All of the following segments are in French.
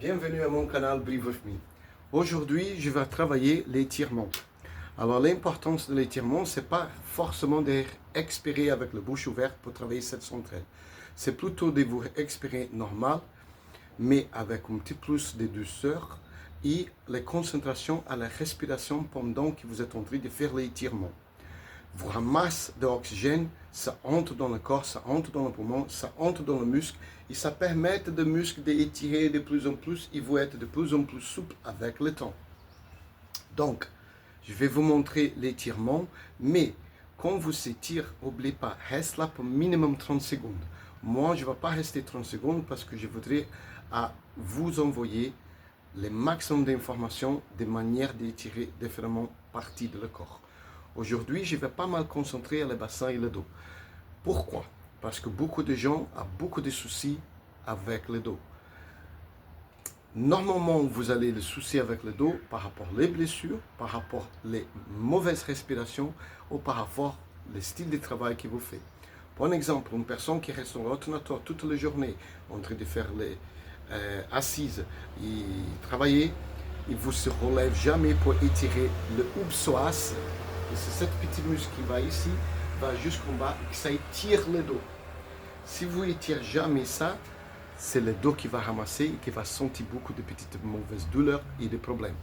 Bienvenue à mon canal Breathe With Me. Aujourd'hui, je vais travailler l'étirement. Alors, l'importance de l'étirement, ce n'est pas forcément d'être expiré avec la bouche ouverte pour travailler cette centrale. C'est plutôt de vous expirer normal, mais avec un petit plus de douceur et la concentration à la respiration pendant que vous êtes en train de faire l'étirement. Vous ramassez de l'oxygène, ça entre dans le corps, ça entre dans le poumon, ça entre dans le muscle et ça permet de muscle d'étirer de plus en plus et vous êtes de plus en plus souple avec le temps. Donc, je vais vous montrer l'étirement, mais quand vous étirez, n'oubliez pas, reste là pour minimum 30 secondes. Moi, je ne vais pas rester 30 secondes parce que je voudrais vous envoyer le maximum d'informations de manière d'étirer différentes parties de le corps. Aujourd'hui, je vais pas mal concentrer le bassin et le dos. Pourquoi? Parce que beaucoup de gens ont beaucoup de soucis avec le dos. Normalement, vous avez le souci avec le dos par rapport aux blessures, par rapport aux mauvaises respirations ou par rapport au style de travail que vous faites. Pour exemple, une personne qui reste sur l'ordinateur toute la journée en train de faire les assises et travailler, il ne vous se relève jamais pour étirer le psoas. C'est cette petite muscle qui va ici, va jusqu'en bas, et ça étire le dos. Si vous étirez jamais ça, c'est le dos qui va ramasser et qui va sentir beaucoup de petites mauvaises douleurs et de problèmes.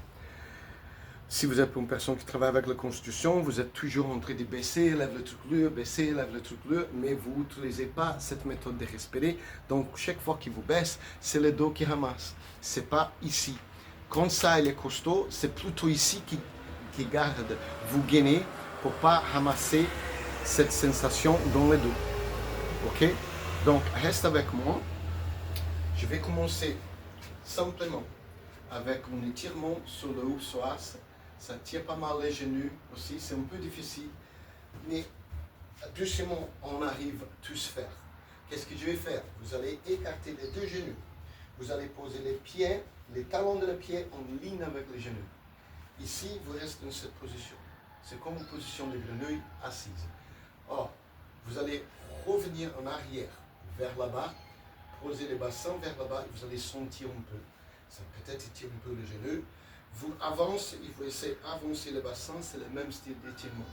Si vous êtes une personne qui travaille avec la constitution, vous êtes toujours en train de baisser, lève le truc baisser, lève le truc mais vous n'utilisez pas cette méthode de respirer. Donc, chaque fois qu'il vous baisse, c'est le dos qui ramasse. Ce n'est pas ici. Quand ça, il est costaud, c'est plutôt ici qui garde vous gainer pour pas ramasser cette sensation dans le dos. Ok? Donc, reste avec moi. Je vais commencer simplement avec un étirement sur le psoas. Ça tire pas mal les genoux aussi, c'est un peu difficile, mais doucement on arrive à tous faire. Qu'est-ce que je vais faire? Vous allez écarter les deux genoux. Vous allez poser les pieds, les talons de les pieds en ligne avec les genoux. Ici, vous restez dans cette position. C'est comme une position de grenouille assise. Or, vous allez revenir en arrière, vers là-bas, poser les bassins vers là-bas et vous allez sentir un peu. Ça peut-être étire un peu le genou. Vous avancez, il faut essayer d'avancer le bassin, c'est le même style d'étirement.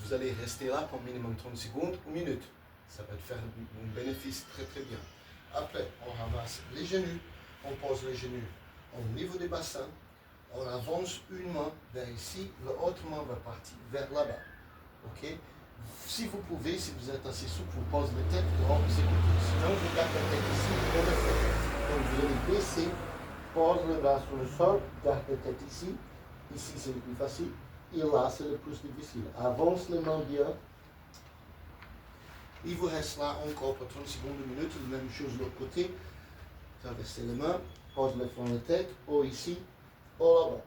Vous allez rester là pour minimum 30 secondes, une minute. Ça va te faire un bénéfice très très bien. Après, on ramasse les genoux, on pose les genoux au niveau des bassins. On avance une main vers ici, l'autre main va partir vers là-bas. Ok? Si vous pouvez, si vous êtes assez souple, vous posez la tête dehors, c'est tout. Sinon, vous gardez la tête ici, vous le faites. Donc vous allez baisser, pose le bras sur le sol, garde la tête ici. Ici, c'est le plus facile. Et là, c'est le plus difficile. Avance les mains bien. Il vous reste là encore pour 30 secondes, une minute. La même chose de l'autre côté. Traversez les mains, pose le fond de la tête, ou ici, là-bas.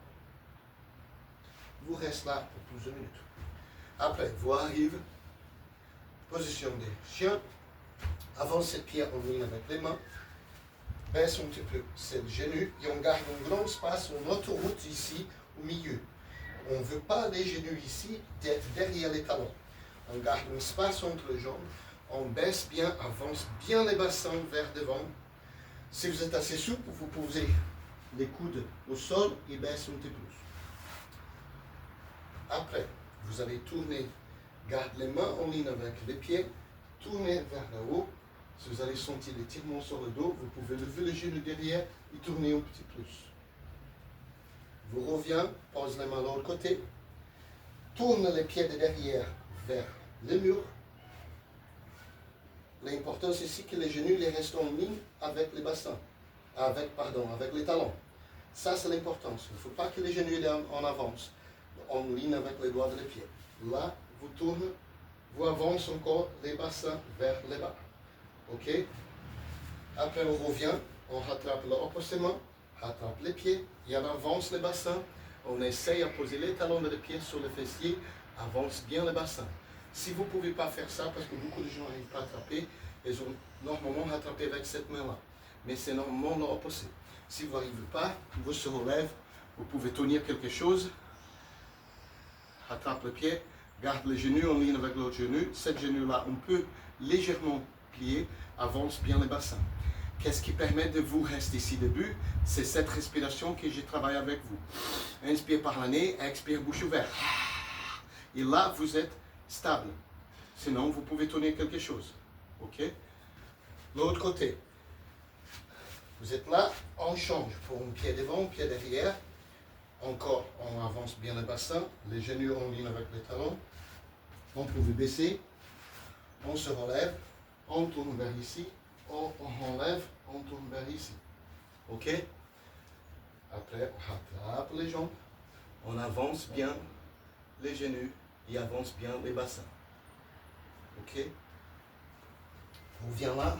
Vous restez là pour plusieurs minutes. Après, vous arrivez, position des chiens, avancez le pied en ligne avec les mains, baisse un petit peu, c'est le genou, et on garde un grand espace, une autoroute ici, au milieu. On ne veut pas les genoux ici, d'être derrière les talons. On garde un espace entre les jambes, on baisse bien, avance bien les bassins vers devant. Si vous êtes assez souple, vous posez les coudes au sol et baissez un petit peu plus. Après, vous allez tourner, garde les mains en ligne avec les pieds, tournez vers le haut. Si vous allez sentir l'étirement sur le dos, vous pouvez lever les genoux derrière et tourner un petit plus. Vous revenez, pose les mains de l'autre côté, tourne les pieds de derrière vers le mur. L'important c'est ici que les genoux les restent en ligne avec les bassins, avec les talons. Ça c'est l'importance. Il ne faut pas que les genoux soient en avance, en ligne avec les doigts des pieds. Là, vous tournez, vous avancez encore les bassins vers le bas. Ok? Après on revient, on rattrape l'opposement, rattrape les pieds, et on avance les bassins. On essaye de poser les talons de pied sur le fessier, avance bien le bassin. Si vous ne pouvez pas faire ça, parce que beaucoup de gens n'arrivent pas à attraper, ils ont normalement rattrapé avec cette main-là. Mais c'est normalement l'opposé. Si vous n'arrivez pas, vous se relève, vous pouvez tenir quelque chose, rattrape le pied, garde les genoux en ligne avec l'autre genou. Cette genou-là, on peut légèrement plier, avance bien le bassin. Qu'est-ce qui permet de vous rester ici debout? C'est cette respiration que j'ai travaillé avec vous. Inspire par le nez, expire bouche ouverte. Et là, vous êtes stable. Sinon, vous pouvez tourner quelque chose. OK? L'autre côté. Vous êtes là, on change pour un pied devant, un pied derrière. Encore, on avance bien le bassin, les genoux en ligne avec les talons. On peut baisser, on se relève, on tourne vers ici, on enlève, on tourne vers ici. OK? Après, on rattrape les jambes, on avance bien les genoux et avance bien les bassins. OK? On vient là,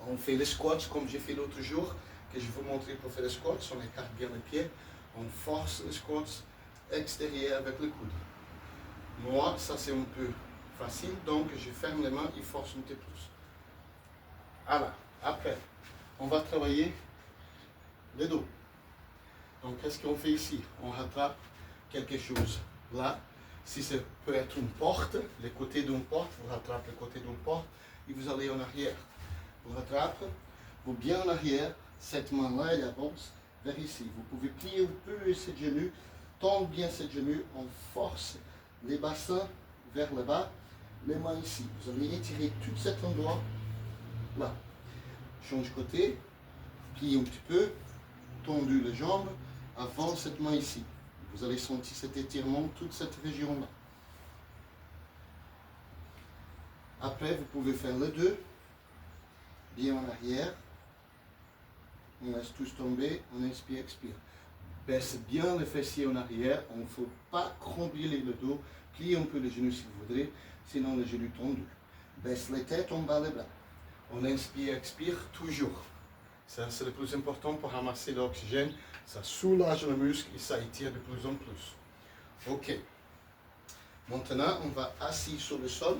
on fait les squats comme j'ai fait l'autre jour, que je vous montrer pour faire les squats. On écarte bien les pieds, on force les squats extérieurs avec le coude. Moi, ça c'est un peu facile, donc je ferme les mains et force un petit peu plus. Voilà. Après, on va travailler le dos. Donc, qu'est-ce qu'on fait ici? On rattrape quelque chose là. Si ça peut être une porte, le côté d'une porte, vous rattrapez le côté d'une porte et vous allez en arrière. Vous rattrapez, vous bien en arrière, cette main-là, elle avance vers ici. Vous pouvez plier un peu ces genoux, tendre bien ces genoux, on force les bassins vers le bas, les mains ici. Vous allez étirer tout cet endroit là. Change côté, pliez un petit peu, tendu les jambes, avant cette main ici. Vous allez sentir cet étirement, toute cette région-là. Après, vous pouvez faire les deux, bien en arrière. On laisse tous tomber, on inspire, expire. Baisse bien les fessiers en arrière, on ne faut pas cramper le dos, pliez un peu les genoux si vous voudrez, sinon les genoux tendus. Baisse les têtes, on bat les bras. On inspire, expire toujours. Ça, c'est le plus important pour ramasser l'oxygène. Ça soulage le muscle et ça étire de plus en plus. OK. Maintenant, on va assis sur le sol.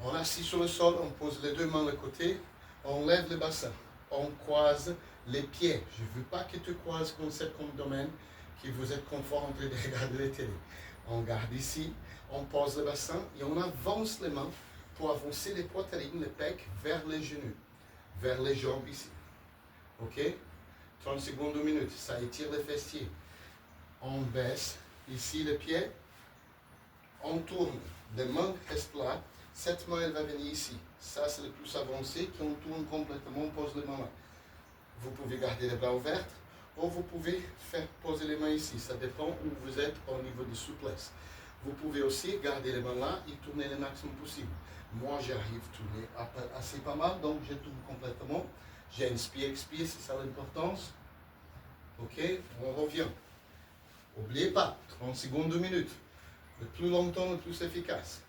On est assis sur le sol, on pose les deux mains de côté, on lève le bassin, on croise les pieds. Je ne veux pas que tu croises comme cet domaine, que vous êtes confort en train de regarder la télé. On garde ici, on pose le bassin et on avance les mains pour avancer les poitrines, les pecs vers les genoux, vers les jambes ici. OK? 30 secondes, 1 minute. Ça étire les fessiers. On baisse ici les pieds. On tourne. Les mains restent là. Cette main, elle va venir ici. Ça, c'est le plus avancé. Qu'on tourne complètement, on pose les mains là. Vous pouvez garder les bras ouverts ou vous pouvez faire poser les mains ici. Ça dépend où vous êtes au niveau de souplesse. Vous pouvez aussi garder les mains là et tourner le maximum possible. Moi, j'arrive à tourner assez pas mal, donc je tourne complètement. J'inspire, expire, c'est ça l'importance. OK, on revient. N'oubliez pas, 30 secondes, 2 minutes. Le plus longtemps, le plus efficace.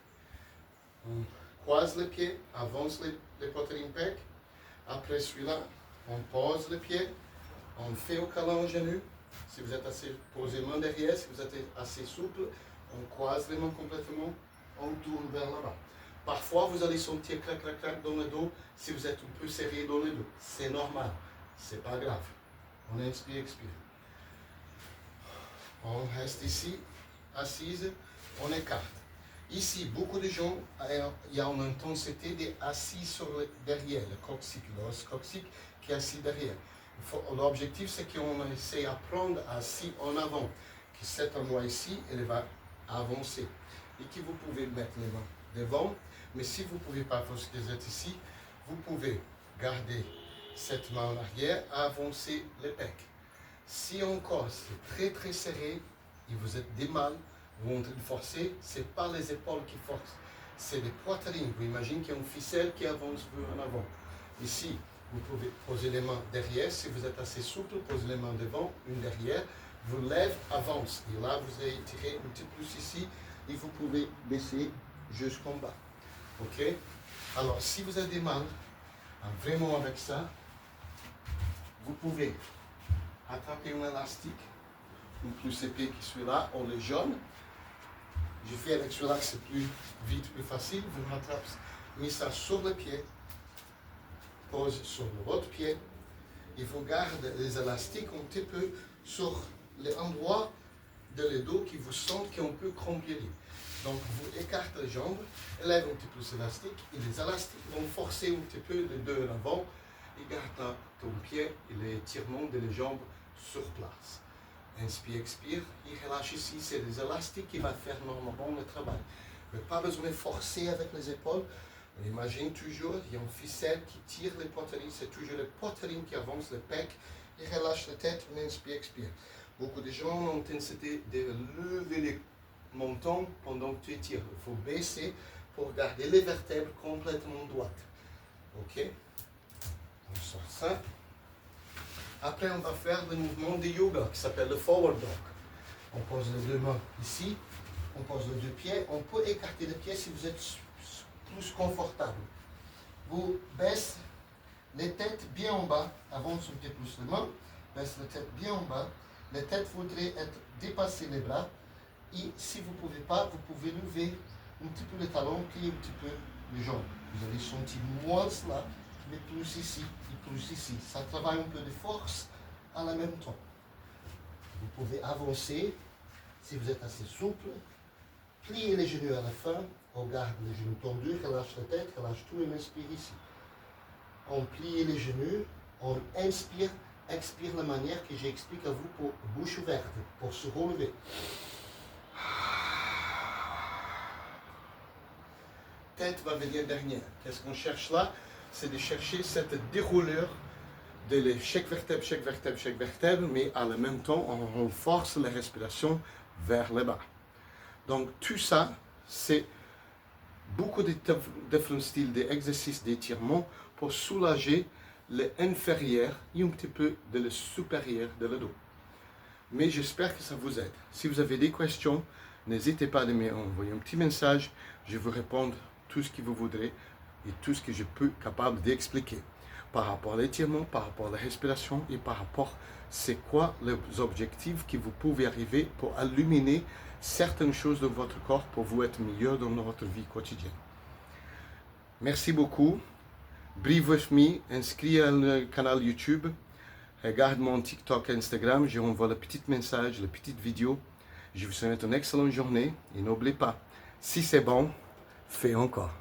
On croise les pieds, avance les poitrines pecs. Après celui-là, on pose les pieds, on fait au câlin au genou. Si vous êtes assez, posez les mains derrière. Si vous êtes assez souple, on croise les mains complètement, on tourne vers là-bas. Parfois, vous allez sentir clac, clac, clac dans le dos si vous êtes un peu serré dans le dos. C'est normal, c'est pas grave. On inspire, expire. On reste ici, assise, on écarte. Ici, beaucoup de gens, il y a une intensité d'assis sur le derrière, le coccyx, l'os coccyx qui est assis derrière. L'objectif, c'est qu'on essaie d'apprendre assis en avant, que cet endroit ici, il va avancer. Et que vous pouvez mettre les mains devant, mais si vous ne pouvez pas, parce que vous êtes ici, vous pouvez garder cette main en arrière, avancer les pecs. Si encore c'est très très serré et vous êtes des mal, vous êtes en train de forcer, ce n'est pas les épaules qui forcent, c'est les poitrines. Vous imaginez qu'il y a une ficelle qui avance en avant. Ici, vous pouvez poser les mains derrière. Si vous êtes assez souple, posez les mains devant, une derrière. Vous lèvez, avance. Et là, vous allez tirer un petit peu plus ici et vous pouvez baisser jusqu'en bas. OK? Alors, si vous avez des mal, vraiment avec ça, vous pouvez attraper un élastique, un plus épais que celui-là, ou le jaune. Je fais avec celui-là que c'est plus vite, plus facile. Vous rattrapez, mettez ça sur le pied, pose sur votre pied, et vous gardez les élastiques un petit peu sur l'endroit de le dos qui vous sent qu'on peut cramper. Donc vous écartez les jambes, élèvez un petit peu l'élastique, et les élastiques vont forcer un petit peu les deux en avant, et garde ton pied et les étirements des jambes sur place. Inspire, expire, et relâche ici, c'est les élastiques qui vont faire normalement le travail. Mais pas besoin de forcer avec les épaules. Imagine toujours, il y a une ficelle qui tire les poitrines, c'est toujours les poitrines qui avancent, le pec, et relâche la tête, on inspire, expire. Beaucoup de gens ont intensité de lever les mentons pendant que tu étires. Il faut baisser pour garder les vertèbres complètement droites. Ok? On sort ça. Après, on va faire le mouvement de yoga qui s'appelle le forward dog. On pose les deux mains ici, on pose les deux pieds. On peut écarter les pieds si vous êtes plus confortable. Vous baissez les têtes bien en bas, avance un peu plus les mains, baisse les têtes bien en bas. Les têtes voudraient être dépassées les bras. Et si vous ne pouvez pas, vous pouvez lever un petit peu les talons, plier un petit peu les jambes. Vous allez sentir moins cela, mais plus ici et plus ici. Ça travaille un peu de force à la même temps. Vous pouvez avancer si vous êtes assez souple. Pliez les genoux à la fin. On garde les genoux tendus, relâche la tête, relâche tout et on inspire ici. On plie les genoux, on inspire, expire de la manière que j'explique à vous pour bouche ouverte, pour se relever. Tête va venir dernière. Qu'est-ce qu'on cherche là? C'est de chercher cette dérouleur de chaque vertèbre, chaque vertèbre, chaque vertèbre, mais à la même temps, on renforce la respiration vers le bas. Donc tout ça, c'est beaucoup de différents styles d'exercices d'étirement pour soulager l'inférieur et un petit peu de le supérieur de le dos. Mais j'espère que ça vous aide. Si vous avez des questions, n'hésitez pas à m'envoyer un petit message. Je vais répondre tout ce que vous voudrez et tout ce que je peux capable d'expliquer par rapport à l'étirement, par rapport à la respiration et par rapport à c'est quoi les objectifs que vous pouvez arriver pour illuminer certaines choses de votre corps pour vous être meilleur dans votre vie quotidienne. Merci beaucoup. Breathe with me, inscris à le canal YouTube, regarde mon TikTok et Instagram, je renvoie le petit message, la petite vidéo. Je vous souhaite une excellente journée et n'oubliez pas, si c'est bon, fais encore.